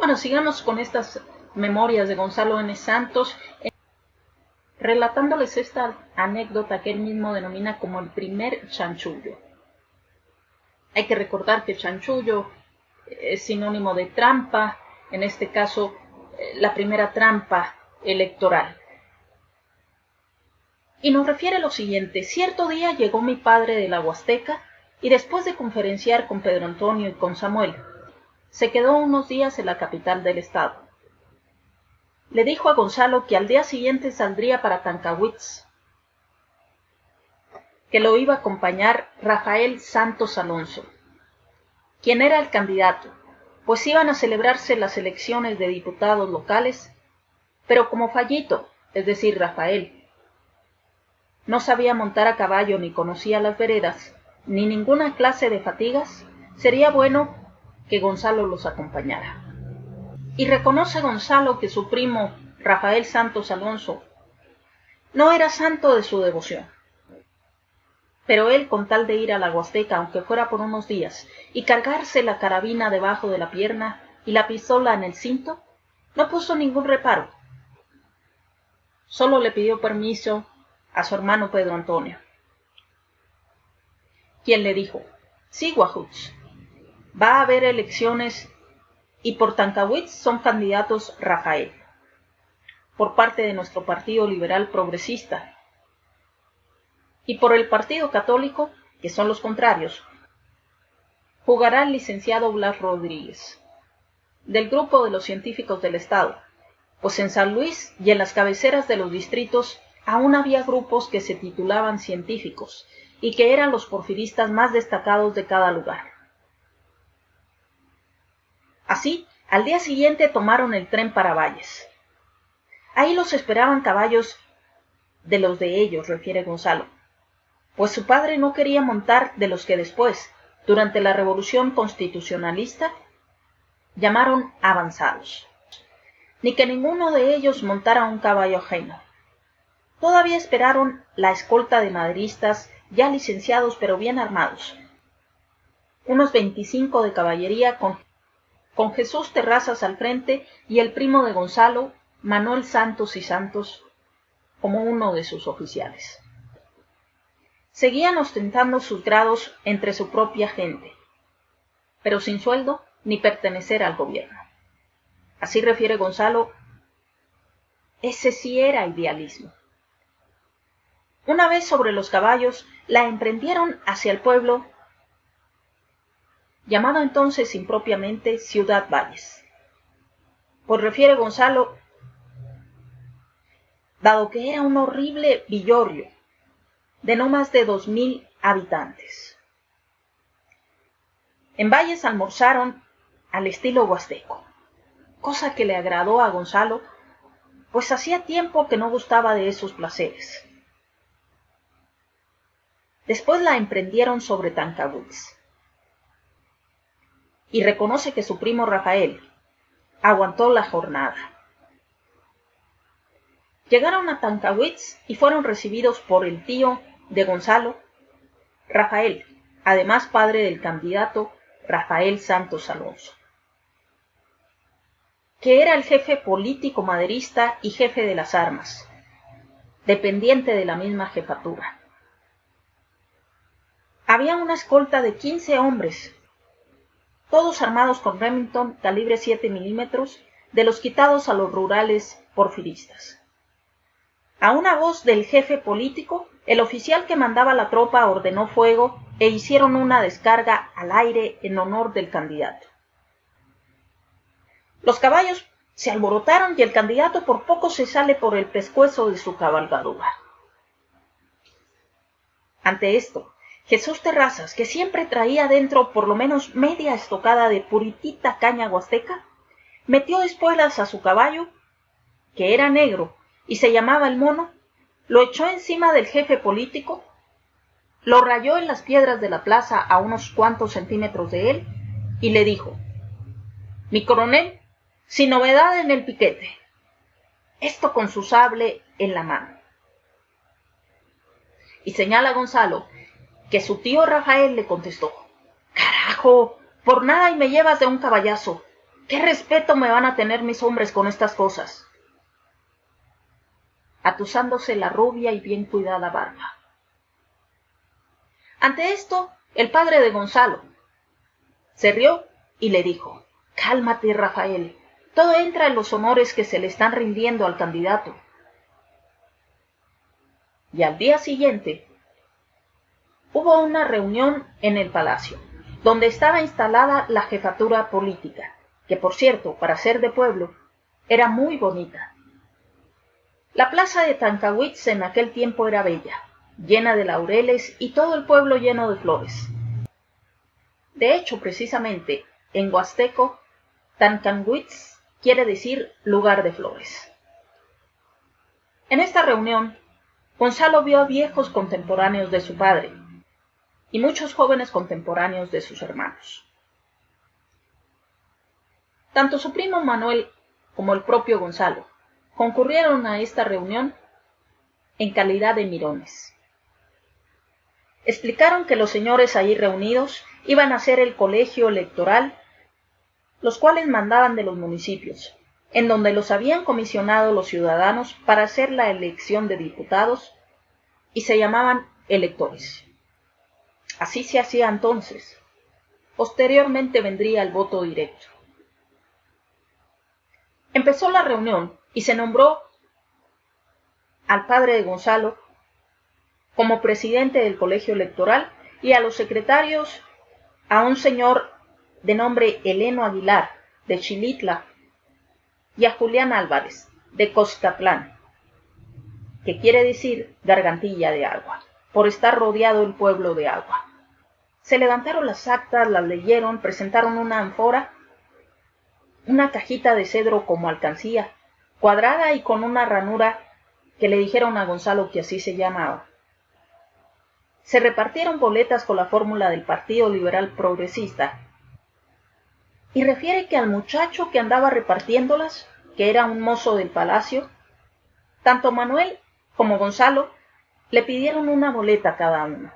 Bueno, sigamos con estas memorias de Gonzalo N. Santos, relatándoles esta anécdota que él mismo denomina como el primer chanchullo. Hay que recordar que chanchullo es sinónimo de trampa, en este caso la primera trampa electoral. Y nos refiere lo siguiente: cierto día llegó mi padre de la Huasteca y después de conferenciar con Pedro Antonio y con Samuel, se quedó unos días en la capital del estado. Le dijo a Gonzalo que al día siguiente saldría para Tancahuitz, que lo iba a acompañar Rafael Santos Alonso, quien era el candidato, pues iban a celebrarse las elecciones de diputados locales, pero como Fallito, es decir, Rafael, no sabía montar a caballo ni conocía las veredas, ni ninguna clase de fatigas, sería bueno que Gonzalo los acompañara. Y reconoce Gonzalo que su primo, Rafael Santos Alonso, no era santo de su devoción. Pero él, con tal de ir a la Huasteca, aunque fuera por unos días, y cargarse la carabina debajo de la pierna y la pistola en el cinto, no puso ningún reparo. Solo le pidió permiso a su hermano Pedro Antonio, quien le dijo: sí, Guajutz, va a haber elecciones y por Tancahuitz son candidatos Rafael, por parte de nuestro Partido Liberal Progresista, y por el Partido Católico, que son los contrarios, jugará el licenciado Blas Rodríguez, del grupo de los científicos del Estado, pues en San Luis y en las cabeceras de los distritos aún había grupos que se titulaban científicos y que eran los porfiristas más destacados de cada lugar. Así, al día siguiente tomaron el tren para Valles. Ahí los esperaban caballos de los de ellos, refiere Gonzalo, pues su padre no quería montar de los que después, durante la Revolución Constitucionalista, llamaron avanzados, ni que ninguno de ellos montara un caballo ajeno. Todavía esperaron la escolta de maderistas ya licenciados pero bien armados, unos 25 de caballería con Jesús Terrazas al frente y el primo de Gonzalo, Manuel Santos y Santos, como uno de sus oficiales. Seguían ostentando sus grados entre su propia gente, pero sin sueldo ni pertenecer al gobierno. Así refiere Gonzalo, ese sí era idealismo. Una vez sobre los caballos, la emprendieron hacia el pueblo, llamado entonces impropiamente Ciudad Valles. Pues refiere Gonzalo, dado que era un horrible villorrio, de no más de 2000 habitantes. En Valles almorzaron al estilo huasteco, cosa que le agradó a Gonzalo, pues hacía tiempo que no gustaba de esos placeres. Después la emprendieron sobre Tancahuitz. Y reconoce que su primo Rafael aguantó la jornada. Llegaron a Tancahuitz y fueron recibidos por el tío de Gonzalo, Rafael, además padre del candidato Rafael Santos Alonso, que era el jefe político maderista y jefe de las armas, dependiente de la misma jefatura. Había una escolta de 15 hombres, todos armados con Remington calibre 7 milímetros, de los quitados a los rurales porfiristas. A una voz del jefe político, el oficial que mandaba la tropa ordenó fuego e hicieron una descarga al aire en honor del candidato. Los caballos se alborotaron y el candidato por poco se sale por el pescuezo de su cabalgadura. Ante esto, Jesús Terrazas, que siempre traía dentro por lo menos media estocada de puritita caña huasteca, metió espuelas a su caballo, que era negro y se llamaba el Mono, lo echó encima del jefe político, lo rayó en las piedras de la plaza a unos cuantos centímetros de él y le dijo: mi coronel, sin novedad en el piquete. Esto con su sable en la mano. Y señala Gonzalo que su tío Rafael le contestó: carajo, por nada y me llevas de un caballazo. ¿Qué respeto me van a tener mis hombres con estas cosas? Atusándose la rubia y bien cuidada barba. Ante esto, el padre de Gonzalo se rió y le dijo: cálmate, Rafael, todo entra en los honores que se le están rindiendo al candidato. Y al día siguiente hubo una reunión en el palacio, donde estaba instalada la jefatura política, que por cierto, para ser de pueblo, era muy bonita. La plaza de Tancanwitz en aquel tiempo era bella, llena de laureles y todo el pueblo lleno de flores. De hecho, precisamente, en huasteco, Tancanwitz quiere decir lugar de flores. En esta reunión, Gonzalo vio a viejos contemporáneos de su padre y muchos jóvenes contemporáneos de sus hermanos. Tanto su primo Manuel como el propio Gonzalo concurrieron a esta reunión en calidad de mirones. Explicaron que los señores ahí reunidos iban a ser el colegio electoral, los cuales mandaban de los municipios, en donde los habían comisionado los ciudadanos para hacer la elección de diputados, y se llamaban electores. Así se hacía entonces. Posteriormente vendría el voto directo. Empezó la reunión y se nombró al padre de Gonzalo como presidente del colegio electoral y a los secretarios a un señor de nombre Heleno Aguilar, de Xilitla, y a Julián Álvarez, de Coscatlán, que quiere decir gargantilla de agua, por estar rodeado el pueblo de agua. Se levantaron las actas, las leyeron, presentaron una ánfora, una cajita de cedro como alcancía, cuadrada y con una ranura que le dijeron a Gonzalo que así se llamaba. Se repartieron boletas con la fórmula del Partido Liberal Progresista, y refiere que al muchacho que andaba repartiéndolas, que era un mozo del palacio, tanto Manuel como Gonzalo le pidieron una boleta a cada uno.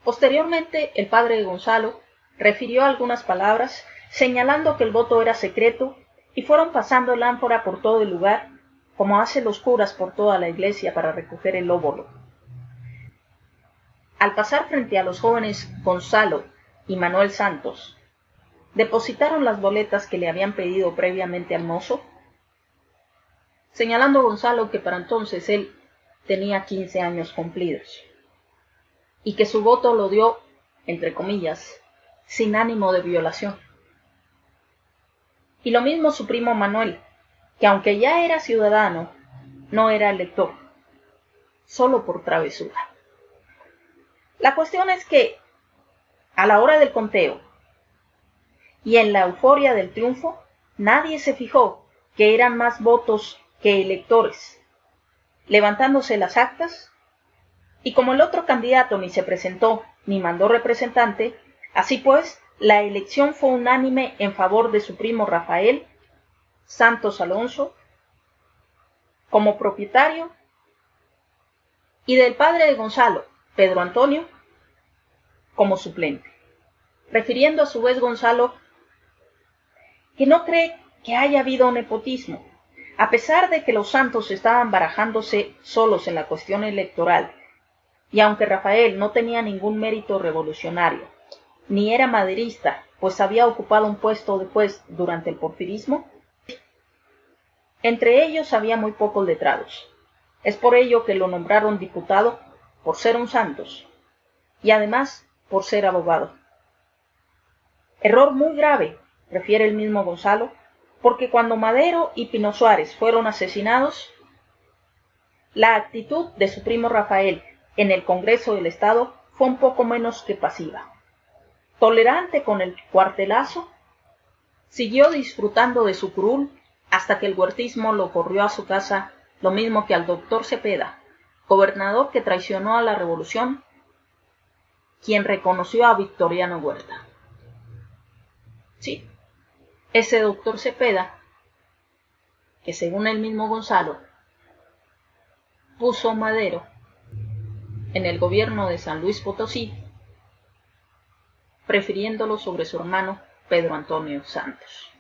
Posteriormente, el padre de Gonzalo refirió algunas palabras, señalando que el voto era secreto, y fueron pasando el ánfora por todo el lugar, como hacen los curas por toda la iglesia para recoger el óbolo. Al pasar frente a los jóvenes Gonzalo y Manuel Santos, depositaron las boletas que le habían pedido previamente al mozo, señalando Gonzalo que para entonces él tenía 15 años cumplidos, y que su voto lo dio, entre comillas, sin ánimo de violación. Y lo mismo su primo Manuel, que aunque ya era ciudadano, no era elector, solo por travesura. La cuestión es que, a la hora del conteo, y en la euforia del triunfo, nadie se fijó que eran más votos que electores, levantándose las actas, y como el otro candidato ni se presentó ni mandó representante, así pues, la elección fue unánime en favor de su primo Rafael Santos Alonso como propietario y del padre de Gonzalo, Pedro Antonio, como suplente, refiriendo a su vez Gonzalo que no cree que haya habido nepotismo, a pesar de que los Santos estaban barajándose solos en la cuestión electoral, y aunque Rafael no tenía ningún mérito revolucionario, ni era maderista, pues había ocupado un puesto de juez durante el porfirismo, entre ellos había muy pocos letrados. Es por ello que lo nombraron diputado por ser un Santos, y además por ser abogado. Error muy grave, refiere el mismo Gonzalo, porque cuando Madero y Pino Suárez fueron asesinados, la actitud de su primo Rafael en el Congreso del Estado fue un poco menos que pasiva. Tolerante con el cuartelazo, siguió disfrutando de su curul hasta que el huertismo lo corrió a su casa, lo mismo que al doctor Cepeda, gobernador que traicionó a la revolución, quien reconoció a Victoriano Huerta. Sí, ese doctor Cepeda, que según el mismo Gonzalo, puso Madero en el gobierno de San Luis Potosí, prefiriéndolo sobre su hermano Pedro Antonio Santos.